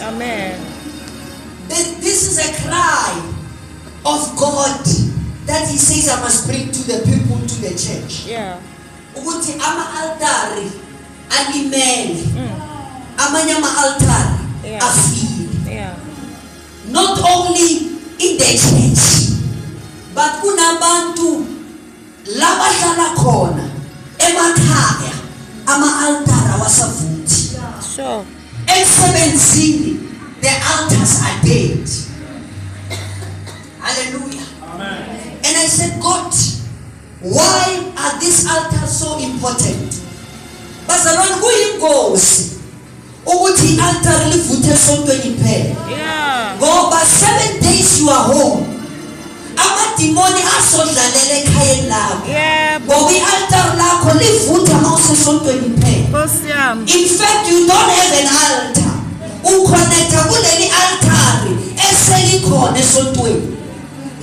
Amen. This is a cry of God that He says I must bring to the people, to the church. Yeah. Ukuthi ama-altari alimele, amanye ama-altari afile. Yeah. Not only in the church, but kunabantu labahlala khona emakhaya ama-altari awasavuthi. Sure. Emsebenzini the altars are dead. Hallelujah. Amen. And I said, God, why are these altars so important? Bazalwane kuyingozi ukuthi i-altar livuthe esontweni iphela. Yeah. Ngoba 7 days you are home. Amadimoni asodlalela ekhayeni lakho. Yeah. Ngoba i-altar lakho livutha mawusesontweni iphela. Nkosi yami. In fact, you don't have an altar. Uconnecta kuleli altari eselikhona esontweni.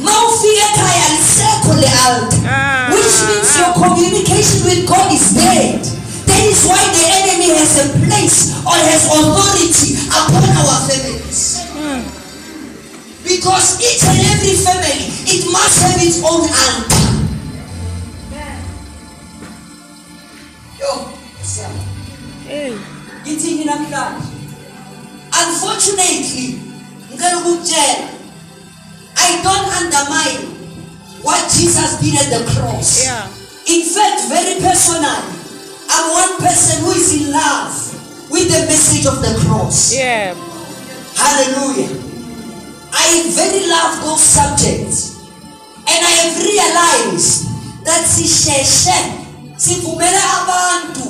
Mawufika ekhaya lisekho le altar, which means your communication with God is dead. That is why the enemy has a place or has authority upon our families. Because each and every family, it must have its own altar. Yo, Hey. ngithini namhlanje? Unfortunately, I don't undermine what Jesus did at the cross. Yeah. In fact, very personal, I'm one person who is in love with the message of the cross. Yeah. Hallelujah. I very love those subjects. And I have realized that sivumela abantu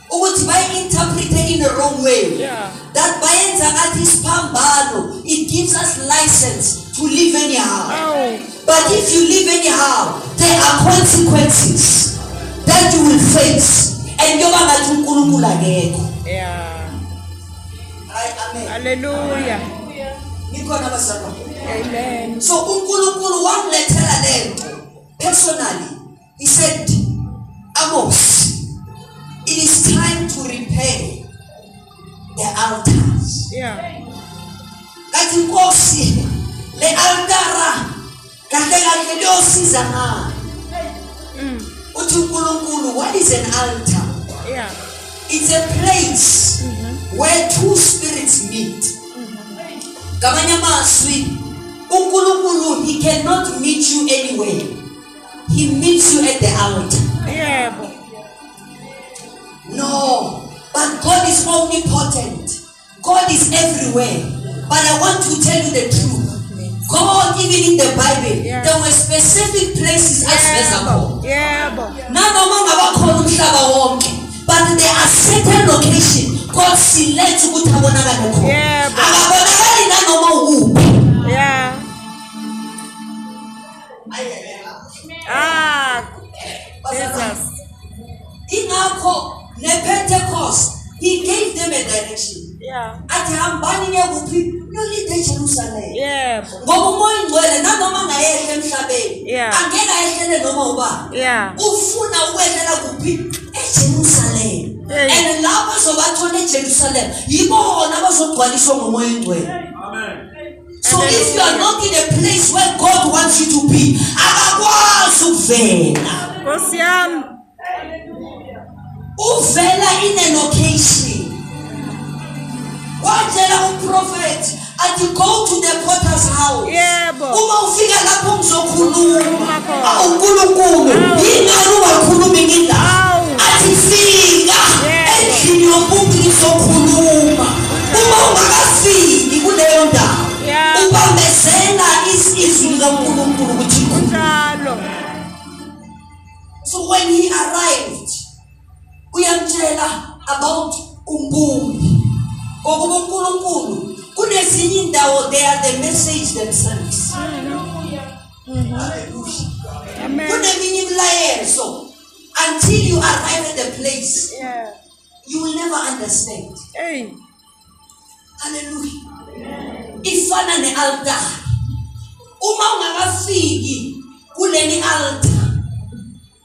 ukuthi interpret in the wrong way. Yeah. That bayenza ngathi isiphambano, it gives us license to live anyhow. Oh. But if you live anyhow, there are consequences that you will face. And yoba ngathi uNkulunkulu akekho. Yeah. Amen. Hallelujah. Nikhona bazalwane. Amen. So uNkulunkulu wamlethela lento personally. He said, Amos, it is time to repair the altars. Yeah. Kathi Nkosi, le altara kahle kahle liyosiza ngani? Uthi uNkulunkulu, what is an altar? Yeah. It's a place where two spirits meet. Ngamanye amazwi, uNkulunkulu, he cannot meet you anywhere. He meets you at the altar. Yeah. No, but God is omnipotent. God is everywhere. But I want to tell you the truth. God, even in the Bible, there were specific places accessible. Yeah. Nanoma ngabakhona umhlaba wonke, but there are certain locations God selects ukuthi abonakale khona. Yeah. Akabonakali nanoma ukuphi. Yeah. Jesus. Ingakho ne-Pentecost, he gave them a direction. Yeah. Athi hambani niye kuphi? Niyolinde eJerusalem. Yeah. Ngoba umoya ingcwele nanoma ngayehla emhlabeni, Yeah. angeke ayehlele noma ubani. Yeah. Ufuna ukwehlela kuphi? eJerusalem. Hey. And labo zobathola eJerusalem yibona abazogcwaliswa ngomoya ingcwele. Amen. So if you are not in a place where God wants you to be, akakwazi ukuvela. Nkosi yami. Uvela in a location. Watshela umprofeti athi go to the potter's house. Yebo. Uma ufika lapho ngizokhuluma. khona. uNkulunkulu yingani ungakhulumi ngindaba? Athi fika endlini yomuntu ngizokhuluma. Uma ungakafiki kuleyo ndawo, ubambezela izwi likaNkulunkulu ukuthi Njalo. So when he arrived, uyamtshela about umbumbi. Ngoba uNkulunkulu kunezinye indawo they are the message themselves. Hallelujah. Amen. Kuneminye imilayezo until you arrive at the place, Yeah. you will never understand. Hey. Hallelujah. Ifana ne-altar. Uma ungakafiki kuleli altar,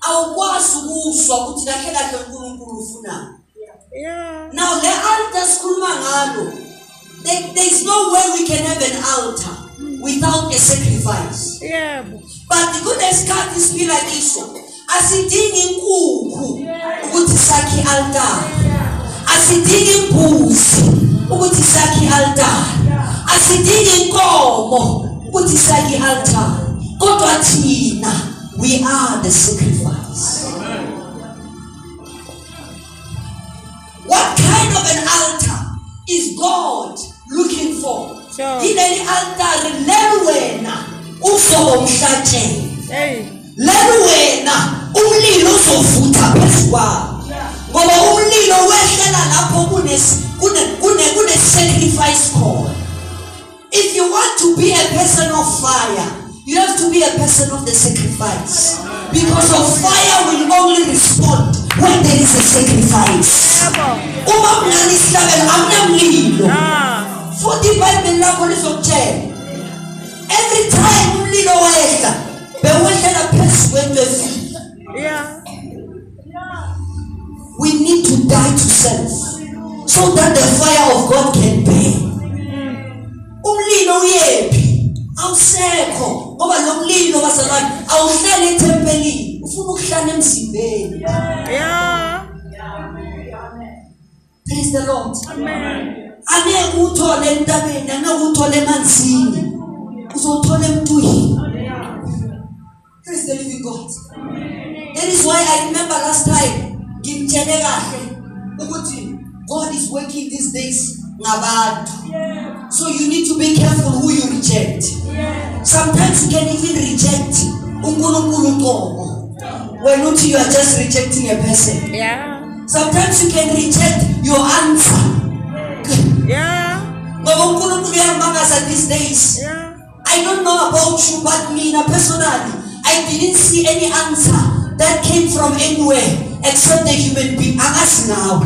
awukwazi ukuzwa ukuthi kahle kahle uNkulunkulu ufuna. Yeah. Now the altar sikhuluma ngalo There's no way we can have an altar without a sacrifice. Yeah. But kunesikhathi siphila kiso asidingi inkukhu ukuthi sakhe altar, asidingi imbuzi ukuthi sakhe altar, asidingi inkomo ukuthi sakhe altar, kodwa thina we are the sacrifice. What kind of an altar is God looking for? Yileli altar leli wena uzomhlatshela. Hey. Leli wena umlilo uzovutha phezu kwawo. Ngoba umlilo wehlela lapho kune sacrifice khona. If you want to be a person of fire, you have to be a person of the sacrifice. Because of fire will only respond when there is a sacrifice. Uma mnani sihlabela amnamlilo. Futhi iBhayibheli lakho lizokutshela. Every time umlilo wehla, bewehlela phezu kwento efile. Yeah. We need to die to self so that the fire of God can burn. Umlilo uyephi? Awusekho. Ngoba lo mlilo bazalwane awuhlali etempelini, ufuna ukuhlala emzimbeni. Yeah. Praise the Lord. Amen. Angeke uthole entabeni, angeke uthole emanzini. Uzothola emntwini. Praise the living God. That is why I remember last time ngimtshele kahle ukuthi God is working these days ngabantu. So you need to be careful who you reject. Sometimes you can even reject uNkulunkulu uqobo. When you are just rejecting a person. Yeah. Sometimes you can reject your answer. Yeah. Ngoba uNkulunkulu uyamangaza these days. Yeah. I don't know about you, but me personally, I didn't see any answer that came from anywhere except the human being. Angazi now.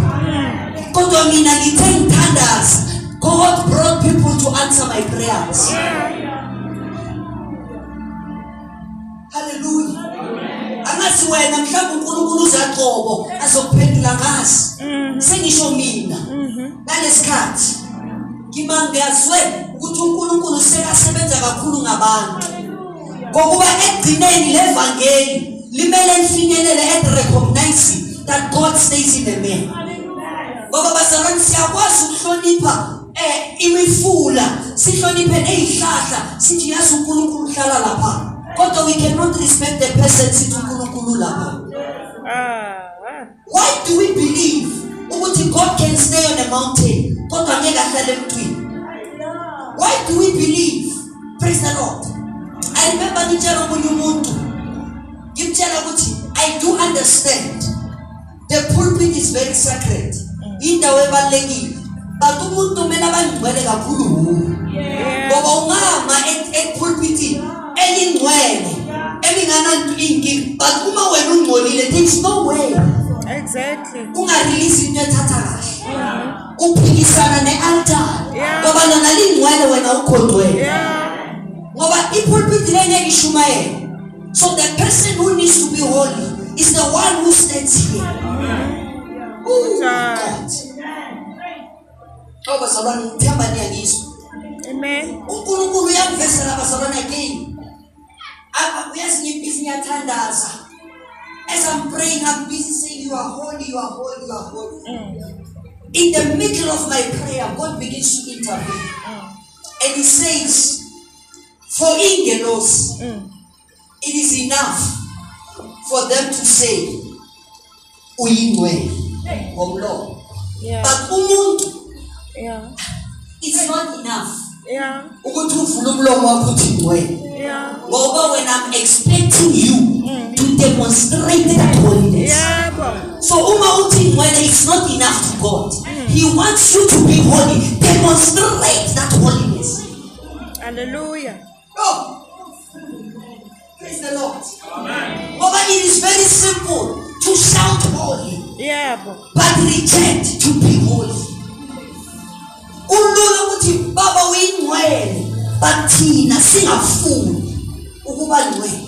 Kodwa mina ngithe ngithandaza. God brought people to answer my prayers. Hallelujah. Angazi wena mhlawumbe uNkulunkulu uzaqobo azokuphendula ngazi. Sengisho mina. Nalesikhathi ngimangazwe ukuthi uNkulunkulu sekasebenza kakhulu ngabantu. Ngokuba egcineni levangeli limele lifinyelele at recognizing that God stays in the man. Ngoba bazalwane siyakwazi ukuhlonipha imifula, sihloniphe nezihlahla, sithi yazi uNkulunkulu uhlala lapha. Kodwa we cannot respect the person sithi uNkulunkulu lapha. Why do we believe ukuthi God can stay on a mountain kodwa ngeke ahlale emntwini? Why do we believe? Praise the Lord. I remember ngitshela omunye umuntu, ngimtshela ukuthi I do understand the pulpit is very sacred. Indawo ebalekile. But umuntu kumele abangcwele kakhulu. Ngoba ungama epulpitini elingcwele elingananto inkingi, but uma wena ungcolile there is no way. Exactly. Ungarelease into ethatha kahle. Uphikisana nealtar. Ngoba lona lingcwele wena ukhontwele. Ngoba ipulpit lengeke ishumayele. So the person who needs to be holy is the one who stands here. Oh God. Oh bazalwane ngithemba niyangizwa. Amen. uNkulunkulu uyangivesela bazalwane again. Uyazi ngiyathandaza. As I'm praying, I'm busy saying, you are holy, you are holy, you are holy. In the middle of my prayer, God begins to intervene. And He says, for ingelos, it is enough for them to say, Uyinwe, Omlo. But umuntu, it's not enough. Ukuthi uvule umlomo wakho uthi ngwe. Ngoba when I'm expecting you to demonstrate that holiness. So uma uthi ngwele is not enough to God. He wants you to be holy. Demonstrate that holiness. Hallelujah. Oh. Praise the Lord. Amen. But it is very simple to shout holy. But reject to be holy. Ulula ukuthi baba uyingcwele but thina singafuni ukuba ngcwele.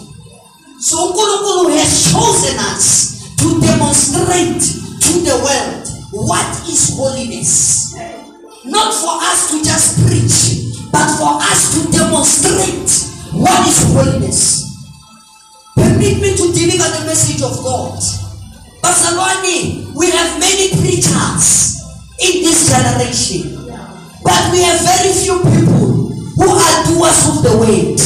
So uNkulunkulu has chosen us to demonstrate to the world what is holiness. not for us to just preach, but for us to demonstrate what is holiness. Permit me to deliver the message of God. Bazalwane, we have many preachers in this generation, but we have very few people who are doers of the word.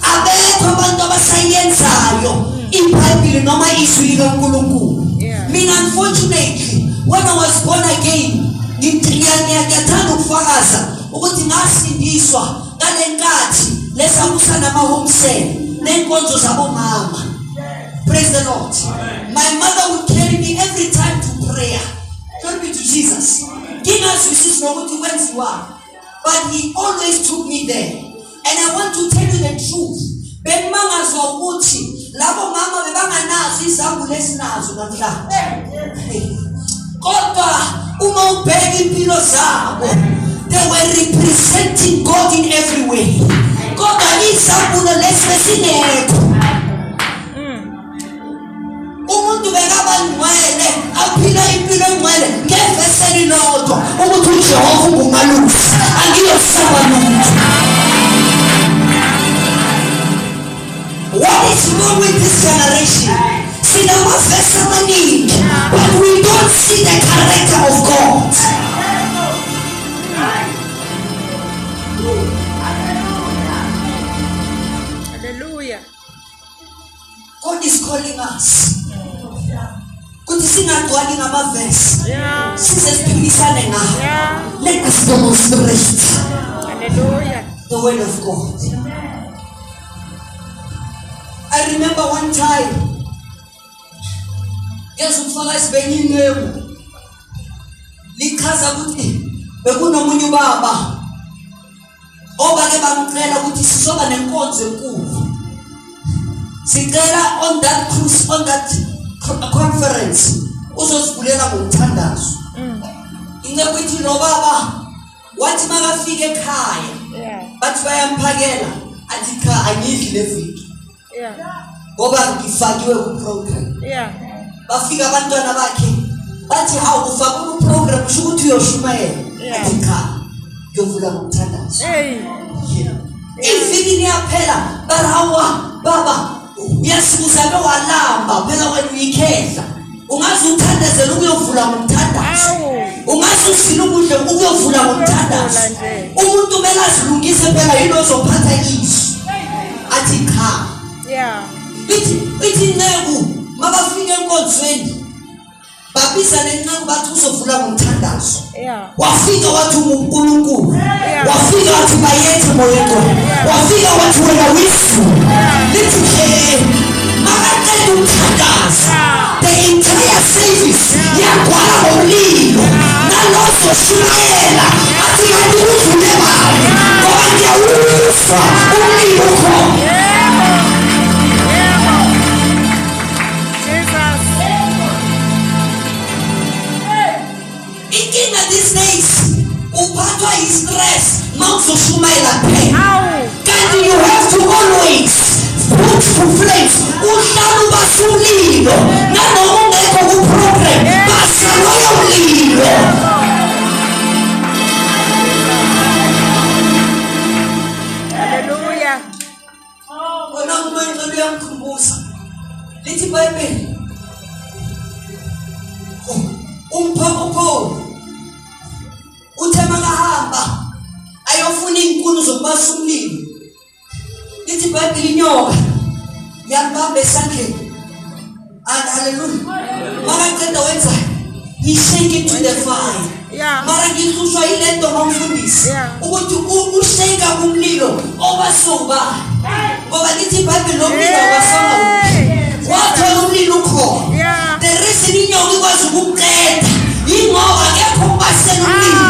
Abekho abantu abasayenzayo iBhayibheli noma izwi likaNkulunkulu. Mina unfortunately, when I was born again, ngiyathanda ukufakaza ukuthi ngasindiswa ngalenkathi lesabusa nama-home cell nenkonzo zabomama. Praise the Lord. My mother would carry me every time to prayer. Glory be to Jesus. But he always took me there. And I want to tell you the truth. They were representing God in every way. God umuntu bekabangcwele aphila impilo engcwele ngevesi elilodwa ukuthi uJehova ungumalusi angiyosaba lutho. What is wrong with this generation? Sinamavesi amaningi, but we don't see the character of God. Hallelujah. God is calling us. Kuti singagcwali ngamavesi. Sisesiphikisane ngawo. Let us demonstrate. Hallelujah. The word of God. I remember one time. Ngezufaka isibeni inwebu. Lichaza ukuthi bekunomunye ubaba obake bamcela ukuthi sizoba nenkonzo enkulu. Sicela on that cruise, on that conference, uzosibulela ngomthandazo. Ingekuthi lo baba wathi makafika ekhaya, bathi bayamphakela, athi cha angidli leviki. Ngoba ngifakiwe ku program. Bafika abantwana bakhe, bathi hawu ufaka ku program usho ukuthi uyoshumayela. Athi cha, ngiyovula ngomthandazo. Iviki niyaphela, barawa baba uyasibuza walamba phela wena uyikhehla. Ungazi uthandazela ukuyovula ngomthandazo. Ungazi usila ukudla ukuyovula ngomthandazo. Umuntu kumele azilungise phela yini ozophatha isu. Athi cha. Ithi nceku mabafika enkonzweni babiza lenceku bathi uzovula ngomthandazo. Wafika wathi uNkulunkulu. Wafika wathi bayethe moyeko. Wafika wathi wena wisu. Lithi makaqeda umthandazo. The entire service yagcwala ngomlilo. Nalozo shumayela athi kanti udlule bani. Ngoba ngiyawuzwa umlilo khona. Inkinga these days uphathwa yi-stress mawuzoshumayela phela. Kanti you have to always put to flames. Uhlala ubasa umlilo nanoma ungekho ku-program basa loyo mlilo. Hallelujah. Wena uManqelo uyamkhumbuza lithi iBhayibheli umphaphopho uthe makahamba ayofuna inkuni zokubasa umlilo. Lithi iBhayibheli inyoka yambamba esandleni. And hallelujah. Makaqeda wenza he shake it to the fire. Mara ngihlushwa ilento ngomfundisi ukuthi usheka kumlilo obasoba. Ngoba lithi iBhayibheli lomlilo wasanga wathola umlilo ukhona. The reason inyoka ikwazi ukuqeda ingoba akekho ubasela umlilo.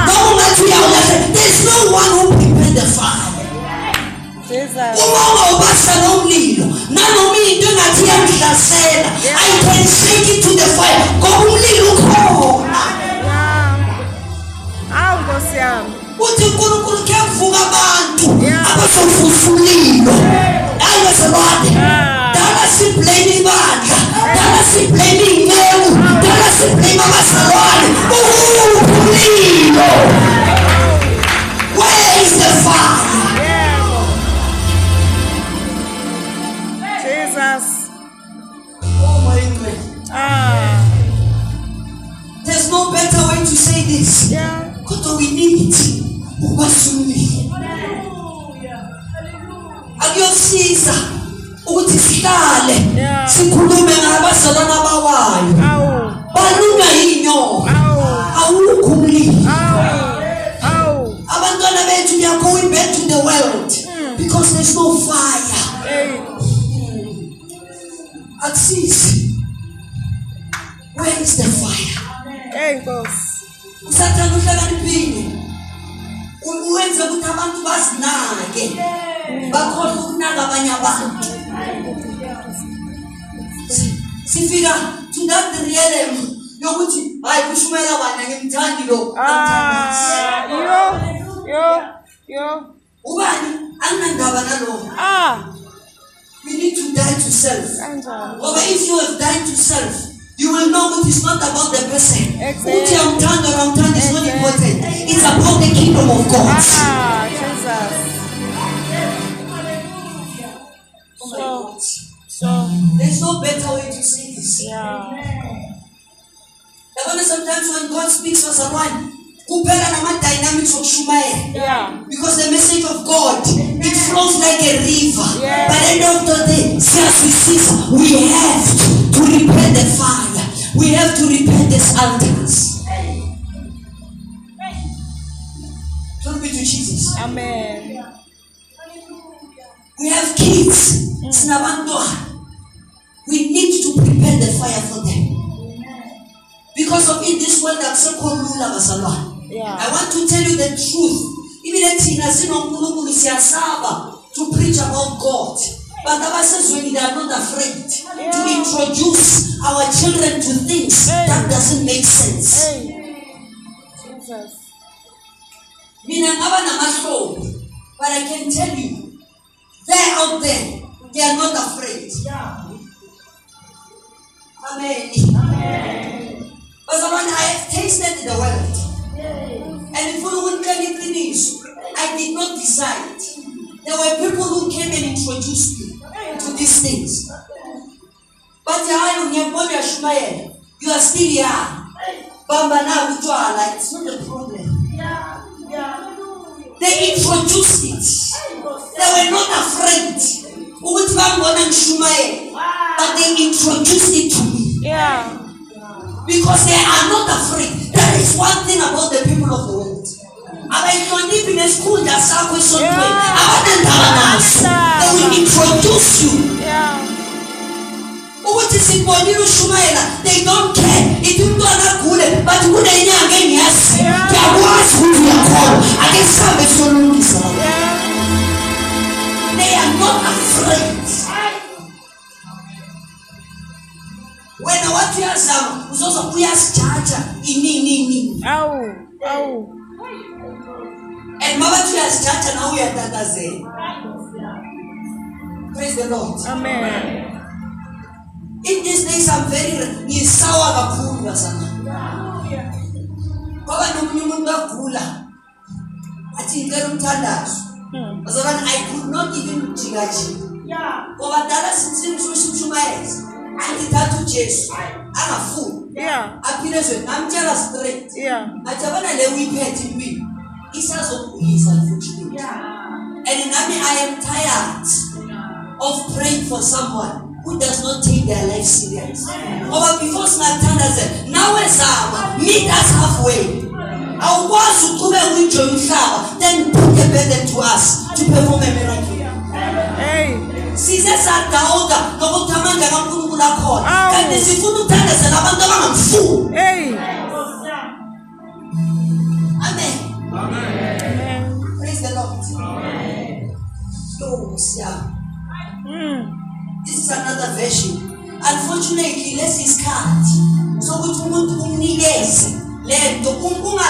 Noma ungathi uyawulahle, there's no one who prepared the fire. Uma ubasela umlilo nanoma into engathi iyamhlasela, I can shake it to the fire ngoba umlilo ukhona. Uthi uNkulunkulu kuyavuka abantu abazovusa umlilo. Hayi bazalwane, dala siblame ibandla, dala siblame inceku, dala siblame abazalwane. Umlilo low. Where is the fire? Jesus. Oh my God. There's no better way to say this. Yeah. Because we need it. Akuyosiza ukuthi sihlale sikhulume ngabazalwana bawayo balunga yinyo awukho umlilo abantwana bethu they are going back to the world because there's no fire. Axis, where is the fire? Hey boss. Usathanda uhlakaniphile uwenze ukuthi abantu bazinake bakhohle ukunaka abanye abantu. Sifika to that realm yokuthi hayi kushumela bana ngimthandi lo. Yo ubani anandaba nalo. We need to die to self. But if you have died to self, you will know that it's not about the person. Uthi amthanda or amthanda is not important. It's about the kingdom of God. Jesus. So there's no better way to say this. Sometimes when God speaks to someone, dynamics of Shumai. Because the message of God, it flows like a river. By the end of the day, we have to repair the fire. We have to repair these altars. Glory be to Jesus. Amen. We have kids. We need to prepare the fire for them. Because of in this world I'm so called I want to tell you the truth. Even to preach about God. But the Bible says when they are not afraid to introduce our children to things that doesn't make sense. Jesus. But I can tell you, they're out there, they are not afraid. Amen. But I have tasted the world. And if we wouldn't tell you things, I did not decide. There were people who came and introduced me to these things. But you are still young. It's not a problem. They introduced it. They were not afraid. But they introduced it to me. Because they are not afraid. That is one thing about the people of the world. They will introduce you. They don't care. It will not good, but good again, yes. They are who we are called. They are not afraid. When I want to ask them, we also put us charger in. And Mama to us charger now we are that. Praise the Lord. Amen. In these days, I'm very ni sawa kapula sana. Baba numunyumunda kula. Ati ngero mthandazo. Azabana I could not even jigaji. Baba dala since shumayeza. Antitatu Jesu. Anafu. Apilezwe namtshela straight. Ajabana le wiphethi mbi. Isazokhulisa unfortunately. And nami I am tired of praying for someone who does not take their life serious. Or before Snatanda said, now meet us halfway. Our boss who come with your flower, then put the burden to us to perform a miracle. Caesars are Dauda, no Tamanga Mukula call. And the Sifunu Tanda said, I'm fool. Amen. Praise the Lord. This is another version. Unfortunately, less is cut. So we want to communicate. Let the Kumbunga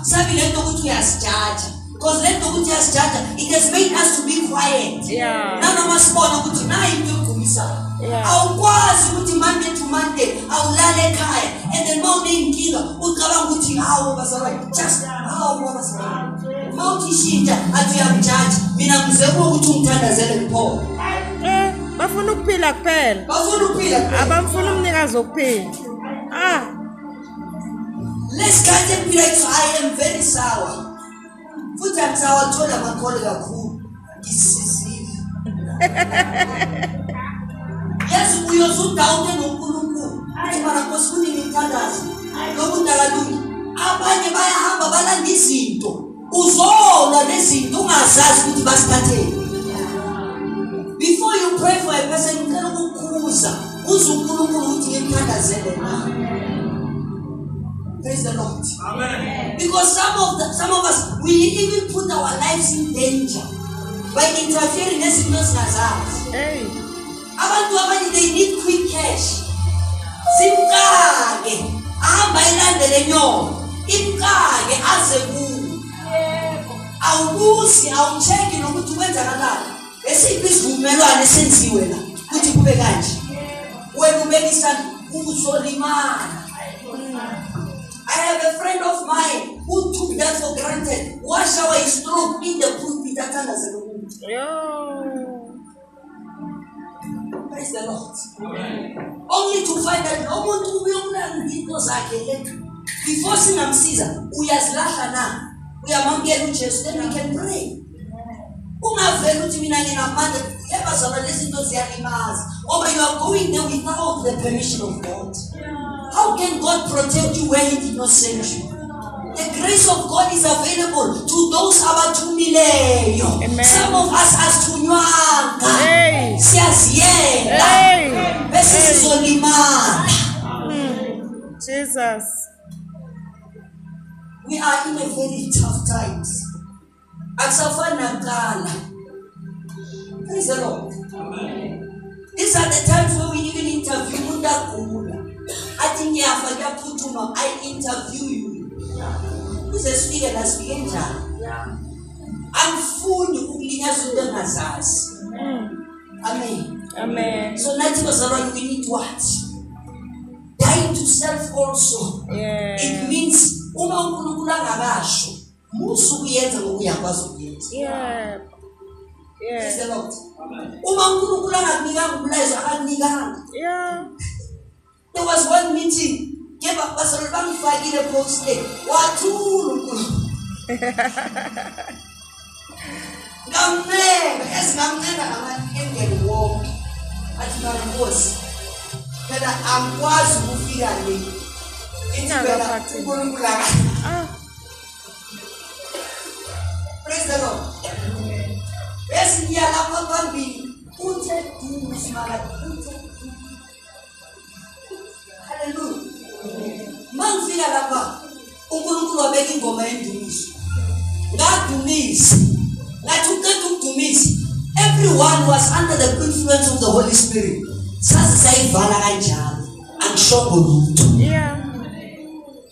Sabi let the Gutias charge. Because let the Gutias charge, it has made us to be quiet. None of us born to night to Kumisa. Yeah. awukwazi ukuthi Monday to Monday awulale ekhaya and then mawunenkinga ucabanga ukuthi hawo bazalwane just hawo bazalwane mawuthishintsha athi uyamjaji mina ngizekho ukuthi ungithandazele kuphela bafuna ukuphila kuphela abamfuna umnikazi wokuphila lesikhathi ephila kiso I am very sour futhi angisawathola amakhole kakhulu ngisizile yazi uyozudawute noNkulunkulu uthi mara Nkosi kunini ngithandaza lokudakalungi abanye bayahamba balanda izinto uzona lezinto ungazazi ukuthi basithatheni. Before you pray for a person ngicela ukukhuza uNkulunkulu uthi ngimthandazele na. Praise the Lord. Amen. Because some of us we even put our lives in danger by interfering nezinto singazazi. Abantu abanye they need quick cash. Simkake ahamba ilandele nyoni imkake aze kuwe. Awubusi awucheki nokuthi kwenzakalani. Esiphi isivumelwano esenziwe la ukuthi kube kanje. Wena ubekisa uzolimala. I have a friend of mine who took that for granted. Wash away his stroke in the pulpit at Praise the Lord. Amen. Only to find that no one to be before sinamsiza uyazilahla na uyamamkela uJesu then we can pray. Ungavela uthi mina nginamandla yebazalwa lezinto ziyalimaza ngoba you are going there without the permission of God. How can God protect you when He did not send you? The grace of God is available to those abathumileyo. Some of us asithunyanga. Siyaziyela. Bese sizolimala. Jesus. We are in a very tough times. Akusafani nakuqala. Praise the Lord. These are the times where we even interview umuntu agula. I think I interview you. Uze sifike la sifike njani? Angifuni ukulinyaza into engazazi. Amen. Amen. So nathi bazalwane we need what? Die to self also. Yeah. It means uma uNkulunkulu angakasho musu kuyenza ngokuyakwazi ukuyenza. Yeah. Yeah. Praise the Lord. Uma uNkulunkulu angakunika umlayezo akakunikanga. Yeah. There was one meeting. Ngeba bazalwane bangifakile post le. Wathula uNkulunkulu. Ngamnenga esingamnenga amangeni wonke. Athi mara Nkosi. Phela angikwazi ukufika le. Ithi phela uNkulunkulu Praise the Lord. Besiyalapha phambili uthe dumismala uthe. Hallelujah. Mangifika lapha uNkulunkulu wabeka ingoma yendumiso. Ngadumisa. Ngathi uqeda ukudumisa. Everyone was under the influence of the Holy Spirit. Sazi sayivala kanjalo. Angishongo lutho. Yeah.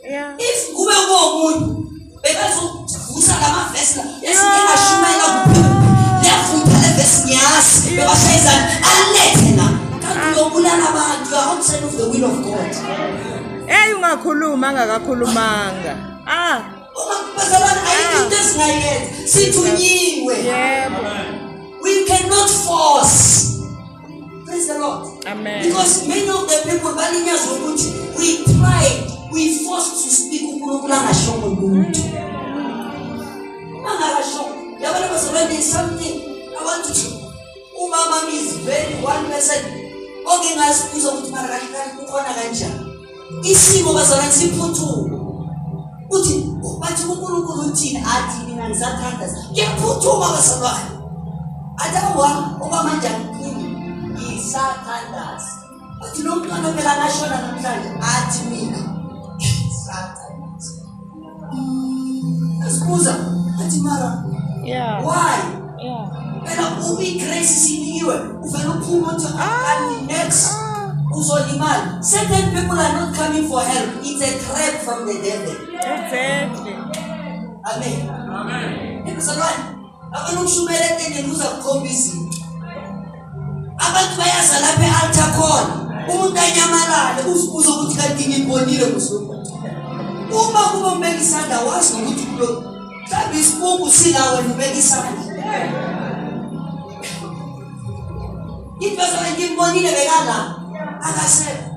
Yeah. If kube komuntu bekazovusa lama verse la esingashumela kuphela. Liyafutha le verse nyasi. Bebashayizana alethe na. Kanti uyobulala abantu you are outside of the will of God. Ungakhuluma angakakhulumanga. Bazalwane ayinto esingayenza. Sithunyiwe. Yebo. We cannot force. Praise the Lord. Amen. Because many of the people balinyazwa ukuthi we tried, we forced to speak uNkulunkulu angashongo lutho. Angakashongo. Yabona bazalwane there's something I want to do. Umama is very one person. Onke ngasibuza ukuthi mara kahle kukhona kanjani. Isimo bazalwane siphuthuma. Uthi bathi uNkulunkulu uthini athi mina ngisathandaza. Ngiyaphuthuma bazalwane. Adawa oba manje ngikukhulu ngisathandaza. Uthi lo mntwana phela angashona namhlanje athi mina ngisathandaza. Asibuza athi mara. Yeah. Why? Yeah. Phela ubi grace sinikiwe uvela uphuma uthi kanti next uzolimala. Certain people are not coming for help. It's a trap from the devil. Exactly. Amen. Amen. Bazalwane, abantu ukushumayela entendeni uzakukhombisa izinto. abantu bayaza lapha e-altar khona umuntu anyamalale uzokuthi kanti ngimbonile kusuku uma kuba umbeka isandla wazi ukuthi kulo mhlawumbe isibuku sila wena ubeka isandla iphela ngimbonile bekala akasekho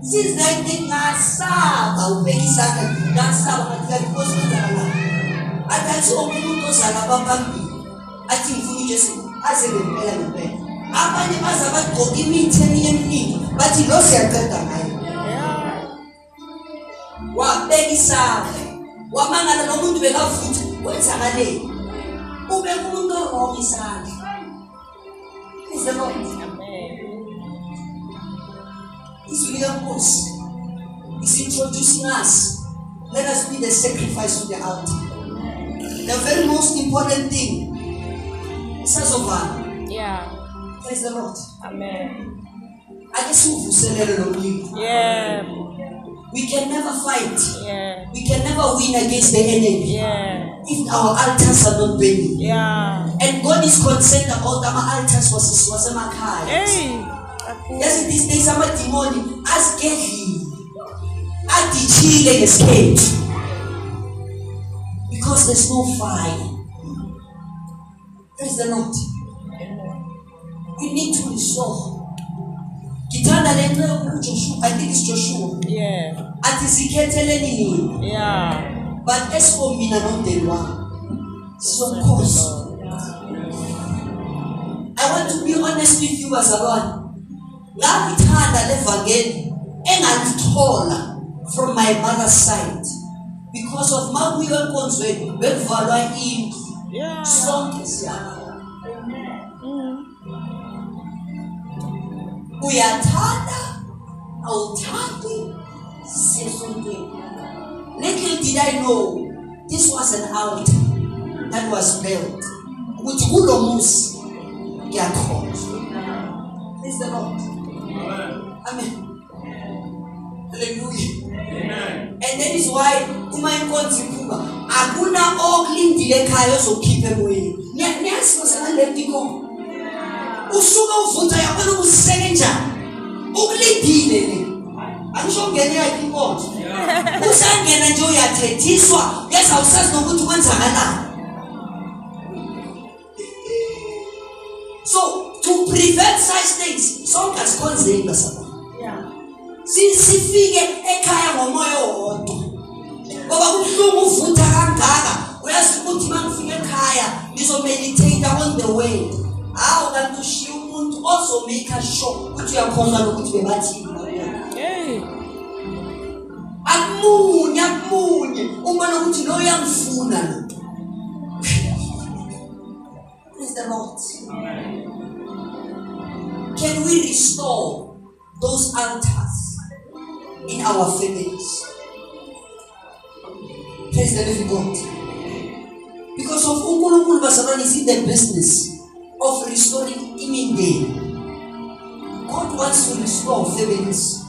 since that day ngasaba ubeka isandla ngasaba ngathi because kuzala atathi umuntu ozala baphambili athi ngifuna uJesu aze ngempela ngempela abanye baza bagqoka imithi eminingi bathi lo siyaqeda ngayo wabeka isandla wamangala nomuntu bekavuthi kwenzakaleni ubeka umuntu wrong isandla is the Lord. Izwi likaNkosi is introducing us. Let us be the sacrifice to the altar. The very most important thing says of God. Yeah. Praise the Lord. Amen. Yeah. We can never fight. Yeah. We can never win against the enemy. Yeah. If our altars are not burning. Yeah. And God is concerned about our altars was a makai. Hey. Yes, these days I'm a demon. As Gehi. At the chilling escape. Because there's no fire. Praise the Lord. We need to restore. I think it's Joshua. Yeah. Yeah. But as for me, not the one. So of course, I want to be honest with you as a one. From my mother's side, because of my Yeah. Uyathanda awuthandi sesontweni. Little did I know this was an altar that was built ukuthi kulo musi yakhona. Praise the Lord. Amen. Hallelujah. Amen. And that is why uma inkonzo iphuma akuna okulindile ekhaya ozokhipha emoyeni. Niyasiza nalendiko. Usuka uvutha yabona ukuseke njani ukulindile le angisho ngene yakhe inkonzo usangena nje uyathethiswa yesa usazi nokuthi kwenzakalani. So to prevent such things sonke asikhonzeni sana sifike ekhaya ngomoya owodwa ngoba kubuhlungu uvutha kangaka uyazi ukuthi mangifika ekhaya ngizomeditate on the way. How can you show umuntu also make a show ukuthi uyakhona ukuthi bebathi Hey. akumunye ubona ukuthi lo uyamfuna lo. Praise the Lord. Can we restore those altars in our families? Praise the living God. Because of uNkulunkulu bazalwane is in the business of restoring imindeni. God wants to restore families,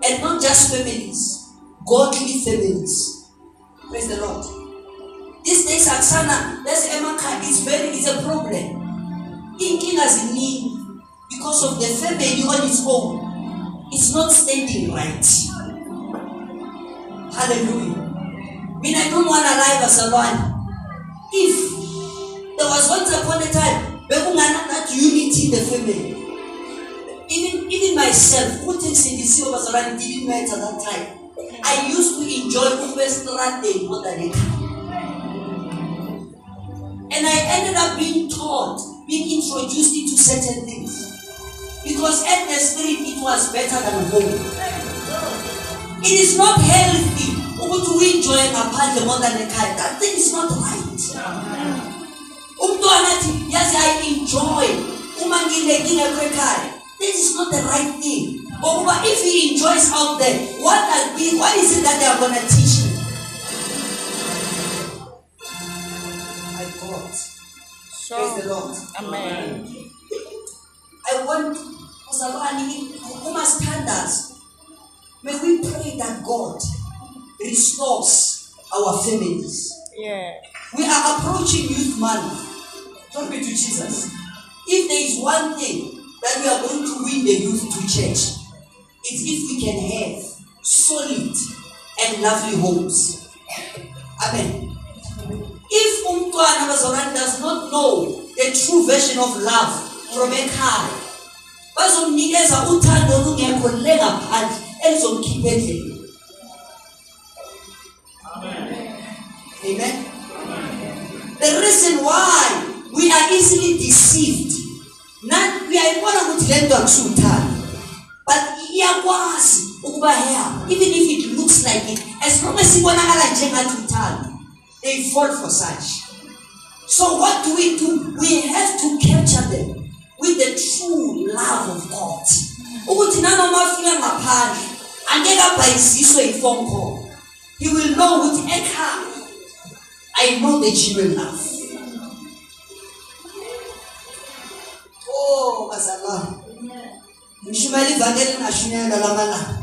and not just families, godly families. Praise the Lord. These days, Aksana, there's Emaka, it's a problem. Inking as in need because of the family on its own. It's not standing right. Hallelujah. I mean, I don't want to lie as a one. If there was once upon a time, that unity in the family. Even myself, putting CDC over the didn't matter at that time. I used to enjoy Uber Day more than it. And I ended up being taught, being introduced into certain things. Because at the spirit it was better than home. It is not healthy to enjoy a party more than a kind. That thing is not right. Yes, I enjoy. This is not the right thing. But if he enjoys out there, what is it that they are going to teach him? My God. Praise the Lord. Amen. I want standards. May we pray that God restores our families. Yeah. We are approaching Youth Month. Talk me to Jesus. If there is one thing that we are going to win the youth to church is if we can have solid and lovely homes. Amen. If umntwana bazalwane does not know the true version of love from ekhaya, bazomnikeza uthando olungekho le ngaphandle elizomkhipha endleleni. Amen. The reason why we are easily deceived, not we are important ukuthi lento akusuthanda, but iyakwazi ukuba here, even if it looks like it, as long as ibonakala njengathi uthanda, they fall for such. So what do? We have to capture them with the true love of God. Ukuthi nanoma afika ngaphandle angeke abhayisiswe i-phone call. He will know ukuthi ekhaya I know the genuine love. Oh, bazalwane. Ngishumela ivangeli ngashunyayelwa lamalanga.